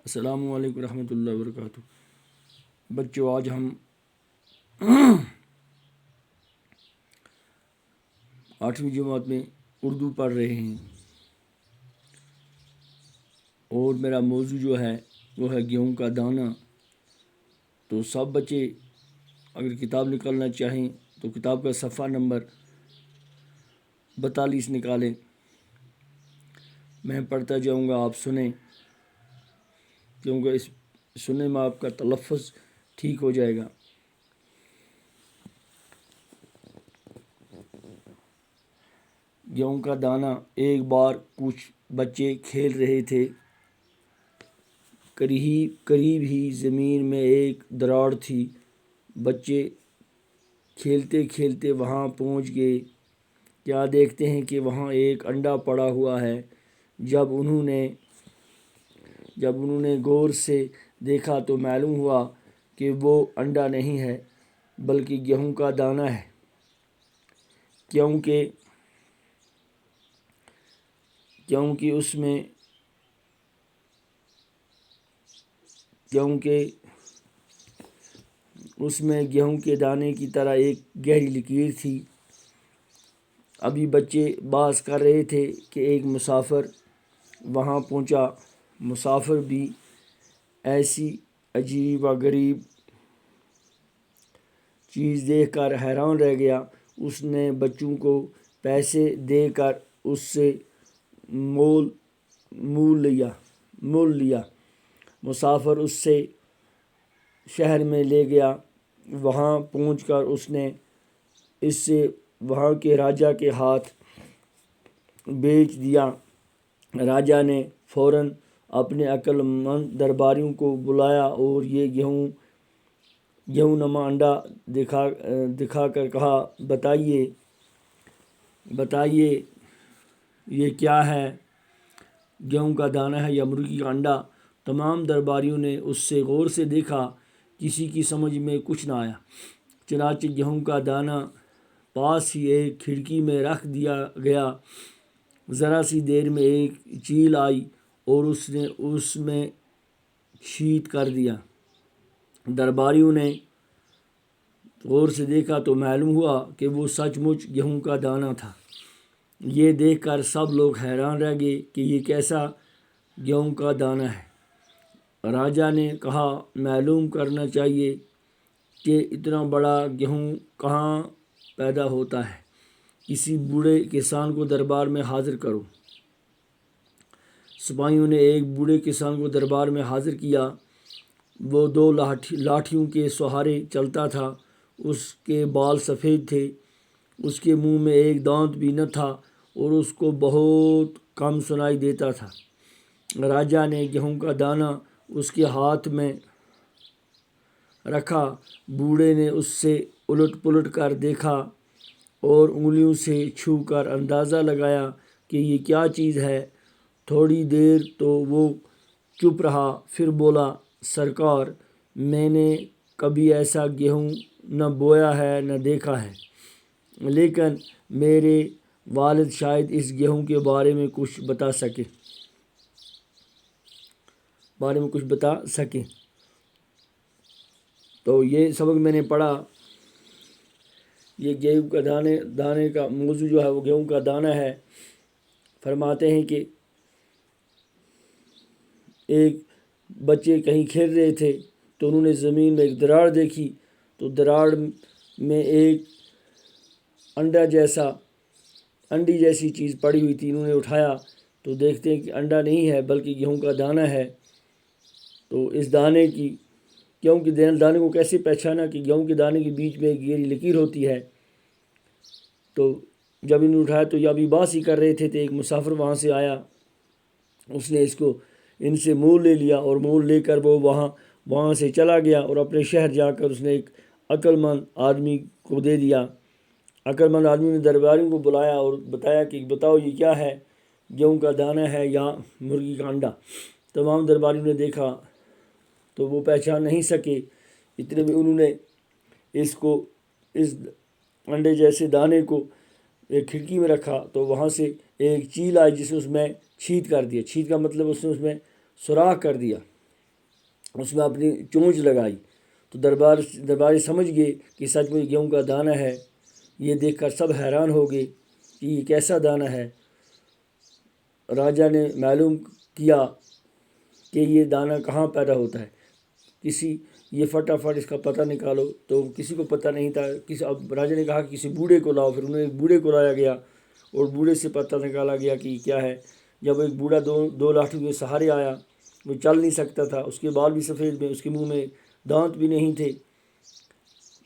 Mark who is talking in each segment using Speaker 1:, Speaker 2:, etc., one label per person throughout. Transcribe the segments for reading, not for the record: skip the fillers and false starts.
Speaker 1: السلام علیکم ورحمۃ اللہ وبرکاتہ۔ بچوں، آج ہم 8ویں جماعت میں اردو پڑھ رہے ہیں اور میرا موضوع جو ہے وہ ہے گیہوں کا دانہ۔ تو سب بچے اگر کتاب نکالنا چاہیں تو کتاب کا صفحہ نمبر 42 نکالیں۔ میں پڑھتا جاؤں گا، آپ سنیں، کیونکہ اس سننے میں آپ کا تلفظ ٹھیک ہو جائے گا۔ گیہوں کا دانہ۔ ایک بار کچھ بچے کھیل رہے تھے۔ قریب ہی زمین میں ایک دراڑ تھی۔ بچے کھیلتے کھیلتے وہاں پہنچ گئے۔ کیا دیکھتے ہیں کہ وہاں ایک انڈا پڑا ہوا ہے۔ جب انہوں نے غور سے دیکھا تو معلوم ہوا کہ وہ انڈا نہیں ہے بلکہ گیہوں کا دانہ ہے، کیونکہ اس میں گیہوں کے دانے کی طرح ایک گہری لکیر تھی۔ ابھی بچے بحث کر رہے تھے کہ ایک مسافر وہاں پہنچا۔ مسافر بھی ایسی عجیب و غریب چیز دیکھ کر حیران رہ گیا۔ اس نے بچوں کو پیسے دے کر اس سے مول لیا۔ مسافر اس سے شہر میں لے گیا۔ وہاں پہنچ کر اس نے اسے وہاں کے راجا کے ہاتھ بیچ دیا۔ راجا نے فوراً اپنے عقل مند درباریوں کو بلایا اور یہ گیہوں نما انڈا دکھا کر کہا، بتائیے یہ کیا ہے، گیہوں کا دانہ ہے یا مرغی کا انڈا؟ تمام درباریوں نے اس سے غور سے دیکھا۔ کسی کی سمجھ میں کچھ نہ آیا۔ چنانچہ گیہوں کا دانہ پاس ہی ایک کھڑکی میں رکھ دیا گیا۔ ذرا سی دیر میں ایک چیل آئی اور اس نے اس میں چھید کر دیا۔ درباریوں نے غور سے دیکھا تو معلوم ہوا کہ وہ سچ مچ گیہوں کا دانہ تھا۔ یہ دیکھ کر سب لوگ حیران رہ گئے کہ یہ کیسا گیہوں کا دانہ ہے۔ راجا نے کہا، معلوم کرنا چاہیے کہ اتنا بڑا گیہوں کہاں پیدا ہوتا ہے۔ کسی بوڑھے کسان کو دربار میں حاضر کرو۔ سپاہیوں نے ایک بوڑھے کسان کو دربار میں حاضر کیا۔ وہ 2 لاٹھیوں کے سہارے چلتا تھا۔ اس کے بال سفید تھے۔ اس کے منہ میں ایک دانت بھی نہ تھا اور اس کو بہت کم سنائی دیتا تھا۔ راجا نے گیہوں کا دانہ اس کے ہاتھ میں رکھا۔ بوڑھے نے اس سے الٹ پلٹ کر دیکھا اور انگلیوں سے چھو کر اندازہ لگایا کہ یہ کیا چیز ہے۔ تھوڑی دیر تو وہ چپ رہا، پھر بولا، سرکار، میں نے کبھی ایسا گیہوں نہ بویا ہے نہ دیکھا ہے، لیکن میرے والد شاید اس گیہوں کے بارے میں کچھ بتا سکیں۔ تو یہ سبق میں نے پڑھا۔ یہ گیہوں کا دانے کا موضوع جو ہے وہ گیہوں کا دانہ ہے۔ فرماتے ہیں کہ ایک بچے کہیں کھیل رہے تھے تو انہوں نے زمین میں ایک دراڑ دیکھی، تو دراڑ میں ایک انڈی جیسی چیز پڑی ہوئی تھی۔ انہوں نے اٹھایا تو دیکھتے ہیں کہ انڈا نہیں ہے بلکہ گیہوں کا دانہ ہے۔ تو اس دانے کو کیسے پہچانا کہ گیہوں کے دانے کے بیچ میں ایک گہری لکیر ہوتی ہے؟ تو جب انہوں نے اٹھایا تو یہ ابھی بحث ہی کر رہے تھے تو ایک مسافر وہاں سے آیا۔ اس نے ان سے مول لے لیا اور مول لے کر وہ وہاں سے چلا گیا اور اپنے شہر جا کر اس نے ایک عقل مند آدمی کو دے دیا۔ عقل مند آدمی نے درباریوں کو بلایا اور بتایا کہ بتاؤ یہ کیا ہے، گیہوں کا دانہ ہے یا مرغی کا انڈا؟ تمام درباریوں نے دیکھا تو وہ پہچان نہیں سکے۔ اتنے میں انہوں نے اس انڈے جیسے دانے کو ایک کھڑکی میں رکھا تو وہاں سے ایک چیل آئی جس نے اس میں چھید کر دیا۔ چھید کا مطلب اس نے اس میں سوراخ کر دیا۔ اس میں اپنی چونچ لگائی تو درباری سمجھ گئے کہ سچ میں گیہوں کا دانہ ہے۔ یہ دیکھ کر سب حیران ہو گئے کہ یہ کیسا دانہ ہے۔ راجا نے معلوم کیا کہ یہ دانہ کہاں پیدا ہوتا ہے، یہ فٹافٹ اس کا پتہ نکالو۔ تو کسی کو پتہ نہیں تھا۔ اب راجا نے کہا کہ کسی بوڑھے کو لاؤ، پھر انہیں ایک بوڑھے کو لایا گیا اور بوڑھے سے پتہ نکالا گیا کہ یہ کیا ہے۔ جب ایک بوڑھا دو لاٹھی کے سہارے آیا، وہ چل نہیں سکتا تھا، اس کے بال بھی سفید میں، اس کے منہ میں دانت بھی نہیں تھے،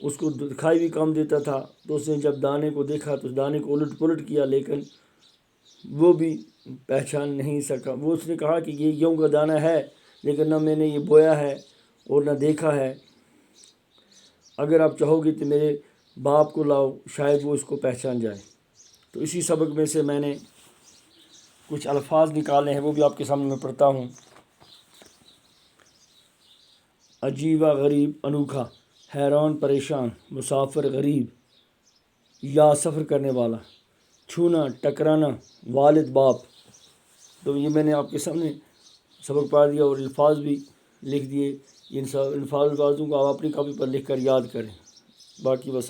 Speaker 1: اس کو دکھائی بھی کم دیتا تھا۔ تو اس نے جب دانے کو دیکھا تو اس دانے کو الٹ پلٹ کیا، لیکن وہ بھی پہچان نہیں سکا۔ وہ اس نے کہا کہ یہ گیہوں کا دانہ ہے، لیکن نہ میں نے یہ بویا ہے اور نہ دیکھا ہے۔ اگر آپ چاہو گے تو میرے باپ کو لاؤ، شاید وہ اس کو پہچان جائے۔ تو اسی سبق میں سے میں نے کچھ الفاظ نکالے ہیں، وہ بھی آپ کے سامنے میں پڑھتا ہوں۔ عجیب غریب انوکھا، حیران پریشان، مسافر غریب یا سفر کرنے والا، چھونا ٹکرانا، والد باپ۔ تو یہ میں نے آپ کے سامنے سبق پڑھ دیا اور الفاظ بھی لکھ دیے۔ ان الفاظوں کو آپ اپنی کاپی پر لکھ کر یاد کریں۔ باقی بس